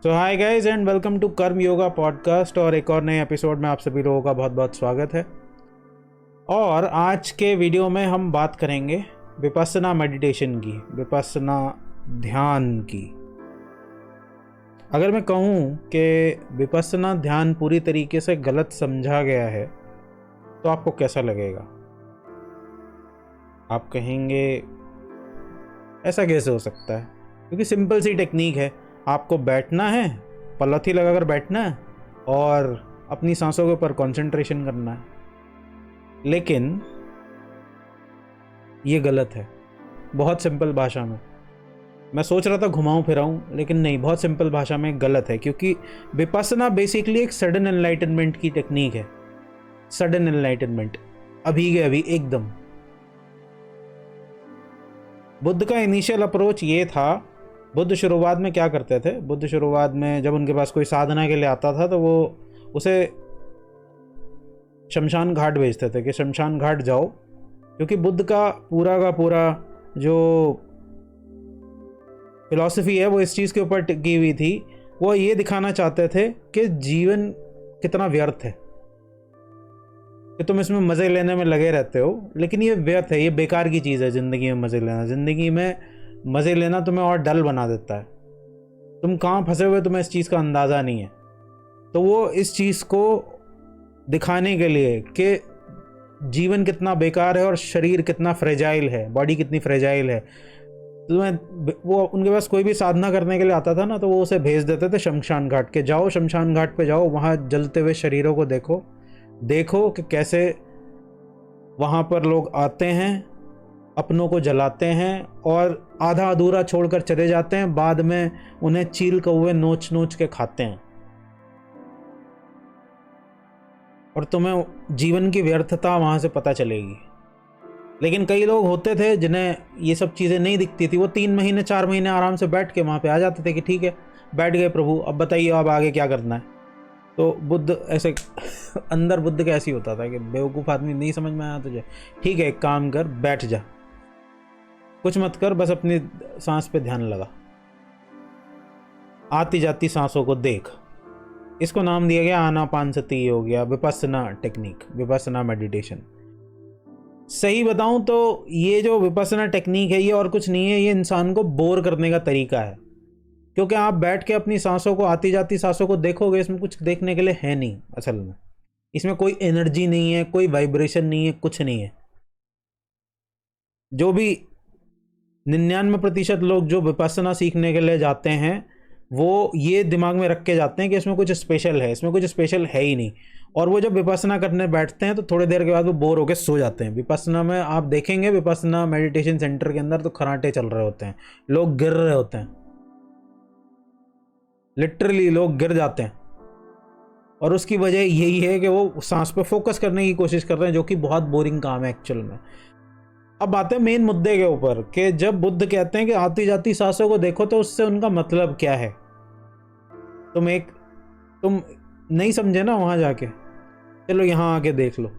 तो hi guys and welcome to Karma Yoga podcast. और एक और नए एपिसोड में आप सभी लोगों का बहुत बहुत स्वागत है। और आज के वीडियो में हम बात करेंगे विपस्सना मेडिटेशन की, विपस्सना ध्यान की। अगर मैं कहूँ कि विपस्सना ध्यान पूरी तरीके से गलत समझा गया है तो आपको कैसा लगेगा? आप कहेंगे ऐसा कैसे हो सकता है? क्योंकि सिंपल सी टेक्निक है, आपको बैठना है, पलथी लगाकर बैठना है और अपनी सांसों के ऊपर कंसंट्रेशन करना है। लेकिन ये गलत है। बहुत सिंपल भाषा में मैं सोच रहा था घुमाऊं फिराऊं, लेकिन नहीं, बहुत सिंपल भाषा में गलत है। क्योंकि विपस्सना बेसिकली एक सडन एनलाइटनमेंट की टेक्निक है। सडन एनलाइटनमेंट, अभी के अभी एकदम। बुद्ध का इनिशियल अप्रोच ये था। बुद्ध शुरुआत में क्या करते थे? बुद्ध शुरुआत में जब उनके पास कोई साधना के लिए आता था तो वो उसे शमशान घाट भेजते थे कि शमशान घाट जाओ। क्योंकि बुद्ध का पूरा जो फिलॉसफी है वो इस चीज़ के ऊपर टिकी हुई थी। वो ये दिखाना चाहते थे कि जीवन कितना व्यर्थ है, कि तुम इसमें मज़े लेने में लगे रहते हो, लेकिन ये व्यर्थ है, ये बेकार की चीज़ है। ज़िंदगी में मज़े लेना, ज़िंदगी में मज़े लेना तुम्हें और डल बना देता है। तुम कहाँ फंसे हुए तुम्हें इस चीज़ का अंदाज़ा नहीं है। तो वो इस चीज़ को दिखाने के लिए कि जीवन कितना बेकार है और शरीर कितना फ्रेजाइल है, बॉडी कितनी फ्रेजाइल है, तुम्हें वो उनके पास कोई भी साधना करने के लिए आता था ना तो वो उसे भेज देते थे शमशान घाट के। जाओ शमशान घाट पे जाओ, वहाँ जलते हुए शरीरों को देखो कि कैसे वहाँ पर लोग आते हैं, अपनों को जलाते हैं और आधा अधूरा छोड़कर चले जाते हैं। बाद में उन्हें चील कौवे नोच के खाते हैं और तुम्हें जीवन की व्यर्थता वहाँ से पता चलेगी। लेकिन कई लोग होते थे जिन्हें ये सब चीज़ें नहीं दिखती थी। वो 3 महीने 4 महीने आराम से बैठ के वहाँ पे आ जाते थे कि ठीक है, बैठ गए प्रभु, अब बताइए अब आगे क्या करना है। तो बुद्ध ऐसे अंदर बुद्ध का ऐसे ही होता था कि बेवकूफ़ आदमी, नहीं समझ में आया तुझे, ठीक है एक काम कर, बैठ जा, कुछ मत कर, बस अपनी सांस पे ध्यान लगा, आती जाती सांसों को देख। इसको नाम दिया गया आनापानसती हो गया, विपस्सना टेक्निक, विपस्सना मेडिटेशन। सही बताऊं तो ये जो विपस्सना टेक्निक है ये और कुछ नहीं है, ये इंसान को बोर करने का तरीका है। क्योंकि आप बैठ के अपनी सांसों को, आती जाती सांसों को देखोगे, इसमें कुछ देखने के लिए है नहीं। असल में इसमें कोई एनर्जी नहीं है, कोई वाइब्रेशन नहीं है, कुछ नहीं है। जो भी 99% लोग जो विपस्सना सीखने के लिए जाते हैं वो ये दिमाग में रख के जाते हैं कि इसमें कुछ स्पेशल है। इसमें कुछ स्पेशल है ही नहीं। और वो जब विपस्सना करने बैठते हैं तो थोड़ी देर के बाद वो बोर होकर सो जाते हैं। विपस्सना में आप देखेंगे, विपस्सना मेडिटेशन सेंटर के अंदर तो खर्राटे चल रहे होते हैं, लोग गिर रहे होते हैं, लिटरली लोग गिर जाते हैं। और उसकी वजह यही है कि वो सांस पे फोकस करने की कोशिश कर रहे हैं, जो कि बहुत बोरिंग काम है एक्चुअल में। अब आते हैं मेन मुद्दे के ऊपर कि जब बुद्ध कहते हैं कि आती जाती सांसों को देखो तो उससे उनका मतलब क्या है। तुम नहीं समझे ना वहां जाके, चलो यहां आके देख लो।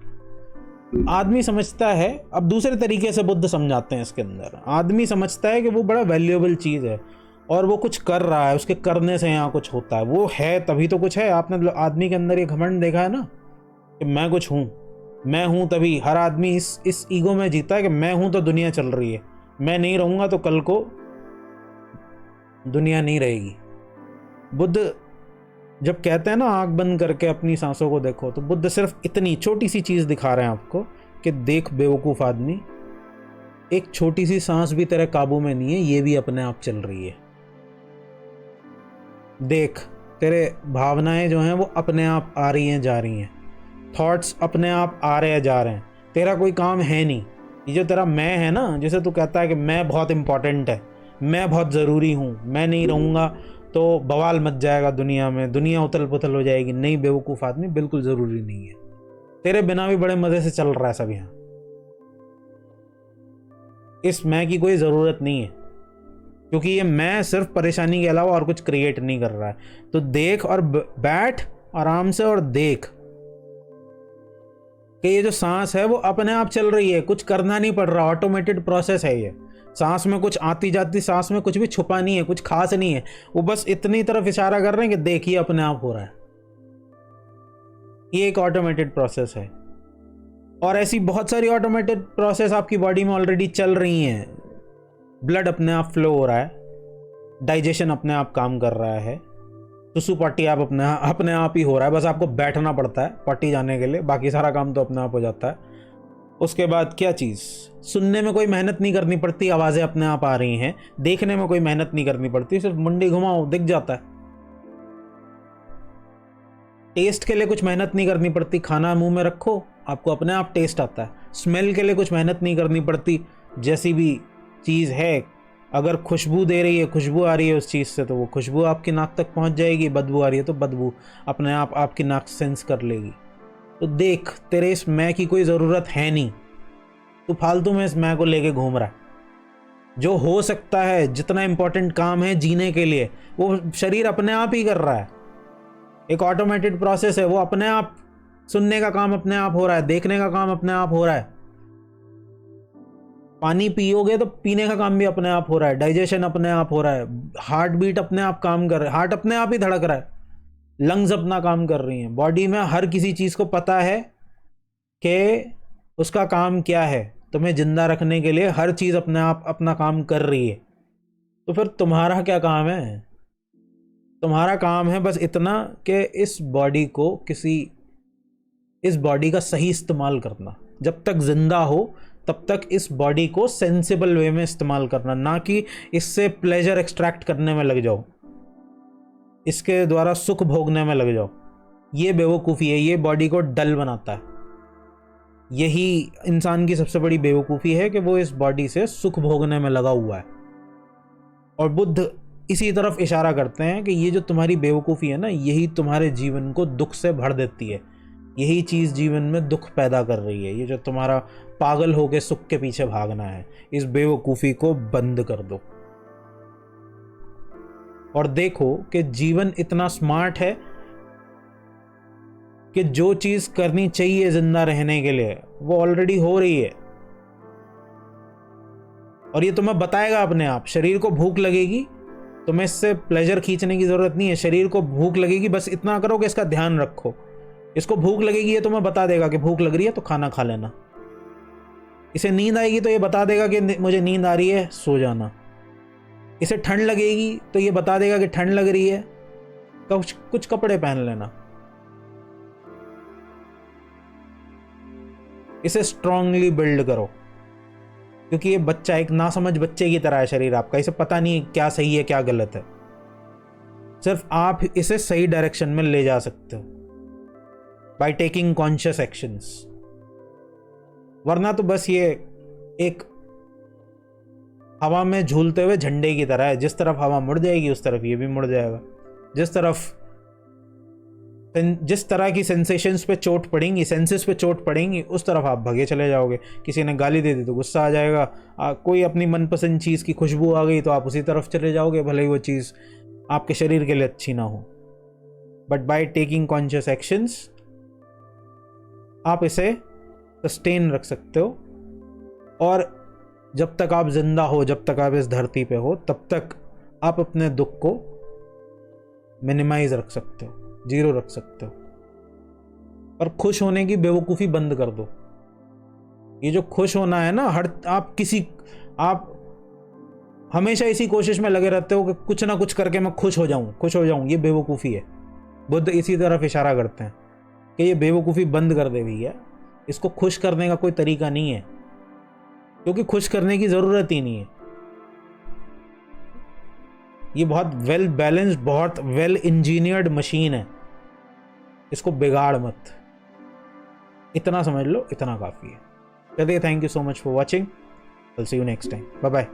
आदमी समझता है, अब दूसरे तरीके से बुद्ध समझाते हैं इसके अंदर। आदमी समझता है कि वो बड़ा वैल्यूएबल चीज़ है और वो कुछ कर रहा है, उसके करने से यहाँ कुछ होता है, वो है तभी तो कुछ है। आपने आदमी के अंदर ये घमंड देखा है ना कि मैं कुछ हूँ, मैं हूँ तभी। हर आदमी इस ईगो में जीता है कि मैं हूँ तो दुनिया चल रही है, मैं नहीं रहूँगा तो कल को दुनिया नहीं रहेगी। बुद्ध जब कहते हैं ना आँख बंद करके अपनी सांसों को देखो, तो बुद्ध सिर्फ इतनी छोटी सी चीज़ दिखा रहे हैं आपको कि देख बेवकूफ़ आदमी, एक छोटी सी सांस भी तेरे काबू में नहीं है, ये भी अपने आप चल रही है। देख, तेरे भावनाएं जो हैं वो अपने आप आ रही हैं जा रही हैं, थॉट्स अपने आप आ रहे हैं जा रहे हैं, तेरा कोई काम है नहीं। ये जो तेरा मैं है ना, जैसे तू कहता है कि मैं बहुत इंपॉर्टेंट है, मैं बहुत ज़रूरी हूँ, मैं नहीं रहूँगा तो बवाल मच जाएगा दुनिया में, दुनिया उथल पुथल हो जाएगी। नहीं बेवकूफ़ आदमी, बिल्कुल ज़रूरी नहीं है। तेरे बिना भी बड़े मज़े से चल रहा है सब यहाँ। इस मैं की कोई ज़रूरत नहीं है, क्योंकि ये मैं सिर्फ परेशानी के अलावा और कुछ क्रिएट नहीं कर रहा है। तो देख और बैठ आराम से और देख कि ये जो सांस है वो अपने आप चल रही है, कुछ करना नहीं पड़ रहा, ऑटोमेटेड प्रोसेस है ये। सांस में कुछ आती जाती सांस में कुछ भी छुपा नहीं है, कुछ खास नहीं है, वो बस इतनी तरफ इशारा कर रहे हैं कि देखिए अपने आप हो रहा है। ये एक ऑटोमेटेड प्रोसेस है। और ऐसी बहुत सारी ऑटोमेटेड प्रोसेस आपकी बॉडी में ऑलरेडी चल रही हैं। ब्लड अपने आप फ्लो हो रहा है, डाइजेशन अपने आप काम कर रहा है, सुसु पट्टी आप अपने आप ही हो रहा है, बस आपको बैठना पड़ता है पट्टी जाने के लिए, बाकी सारा काम तो अपने आप हो जाता है। उसके बाद क्या चीज़, सुनने में कोई मेहनत नहीं करनी पड़ती, आवाज़ें अपने आप आ रही हैं। देखने में कोई मेहनत नहीं करनी पड़ती, सिर्फ मुंडी घुमाओ दिख जाता है। टेस्ट के लिए कुछ मेहनत नहीं करनी पड़ती, खाना मुंह में रखो आपको अपने आप टेस्ट आता है। स्मेल के लिए कुछ मेहनत नहीं करनी पड़ती, जैसी भी चीज़ है अगर खुशबू दे रही है, खुशबू आ रही है उस चीज़ से, तो वो खुशबू आपकी नाक तक पहुंच जाएगी। बदबू आ रही है तो बदबू अपने आप आपकी नाक सेंस कर लेगी। तो देख, तेरे इस मैं की कोई ज़रूरत है नहीं, तू फालतू में इस मैं को लेके घूम रहा है। जो हो सकता है, जितना इंपॉर्टेंट काम है जीने के लिए, वो शरीर अपने आप ही कर रहा है। एक ऑटोमेटेड प्रोसेस है, वो अपने आप, सुनने का काम अपने आप हो रहा है, देखने का काम अपने आप हो रहा है। पानी पियोगे तो पीने का काम भी अपने आप हो रहा है, डाइजेशन अपने आप हो रहा है, हार्ट बीट अपने आप काम कर रहा है, हार्ट अपने आप ही धड़क रहा है, लंग्स अपना काम कर रही हैं। बॉडी में हर किसी चीज़ को पता है कि उसका काम क्या है। तुम्हें जिंदा रखने के लिए हर चीज़ अपने आप अपना काम कर रही है। तो फिर तुम्हारा क्या काम है? तुम्हारा काम है बस इतना कि इस बॉडी का सही इस्तेमाल करना। जब तक जिंदा हो तब तक इस बॉडी को सेंसिबल वे में इस्तेमाल करना, ना कि इससे प्लेजर एक्सट्रैक्ट करने में लग जाओ, इसके द्वारा सुख भोगने में लग जाओ। ये बेवकूफ़ी है, ये बॉडी को डल बनाता है। यही इंसान की सबसे बड़ी बेवकूफ़ी है कि वो इस बॉडी से सुख भोगने में लगा हुआ है। और बुद्ध इसी तरफ इशारा करते हैं कि ये जो तुम्हारी बेवकूफ़ी है ना, यही तुम्हारे जीवन को दुख से भर देती है। यही चीज़ जीवन में दुख पैदा कर रही है। ये जो तुम्हारा पागल होके सुख के पीछे भागना है, इस बेवकूफ़ी को बंद कर दो और देखो कि जीवन इतना स्मार्ट है कि जो चीज़ करनी चाहिए जिंदा रहने के लिए वो ऑलरेडी हो रही है। और ये तुम्हें बताएगा अपने आप। शरीर को भूख लगेगी, तुम्हें इससे प्लेजर खींचने की ज़रूरत नहीं है। शरीर को भूख लगेगी, बस इतना करो कि इसका ध्यान रखो। इसको भूख लगेगी, ये तुम्हें बता देगा कि भूख लग रही है तो खाना खा लेना। इसे नींद आएगी तो ये बता देगा कि मुझे नींद आ रही है, सो जाना। इसे ठंड लगेगी तो ये बता देगा कि ठंड लग रही है, कुछ कपड़े पहन लेना। इसे स्ट्रांगली बिल्ड करो, क्योंकि ये बच्चा, एक नासमझ बच्चे की तरह है शरीर आपका। इसे पता नहीं क्या सही है क्या गलत है। सिर्फ आप इसे सही डायरेक्शन में ले जा सकते हो बाय टेकिंग कॉन्शियस एक्शंस। वरना तो बस ये एक हवा में झूलते हुए झंडे की तरह है। जिस तरफ हवा मुड़ जाएगी उस तरफ ये भी मुड़ जाएगा। जिस तरह की सेंसेशंस पे चोट पड़ेंगी, सेंसेस पे चोट पड़ेंगी, उस तरफ आप भगे चले जाओगे। किसी ने गाली दे दी तो गुस्सा आ जाएगा, कोई अपनी मनपसंद चीज़ की खुशबू आ गई तो आप उसी तरफ चले जाओगे, भले ही वो चीज़ आपके शरीर के लिए अच्छी ना हो। But by taking conscious actions आप इसे सस्टेन रख सकते हो। और जब तक आप जिंदा हो, जब तक आप इस धरती पे हो, तब तक आप अपने दुख को मिनिमाइज रख सकते हो, जीरो रख सकते हो। और खुश होने की बेवकूफ़ी बंद कर दो। ये जो खुश होना है ना, आप हमेशा इसी कोशिश में लगे रहते हो कि कुछ ना कुछ करके मैं खुश हो जाऊं। ये बेवकूफ़ी है। बुद्ध इसी तरफ इशारा करते हैं कि ये बेवकूफ़ी बंद कर दे भैया। इसको खुश करने का कोई तरीका नहीं है, क्योंकि खुश करने की ज़रूरत ही नहीं है। ये बहुत वेल बैलेंस्ड, बहुत वेल इंजीनियर्ड मशीन है। इसको बिगाड़ मत। इतना समझ लो, इतना काफ़ी है। चलिए, thank you so much for watching. Will see you next time. Bye bye.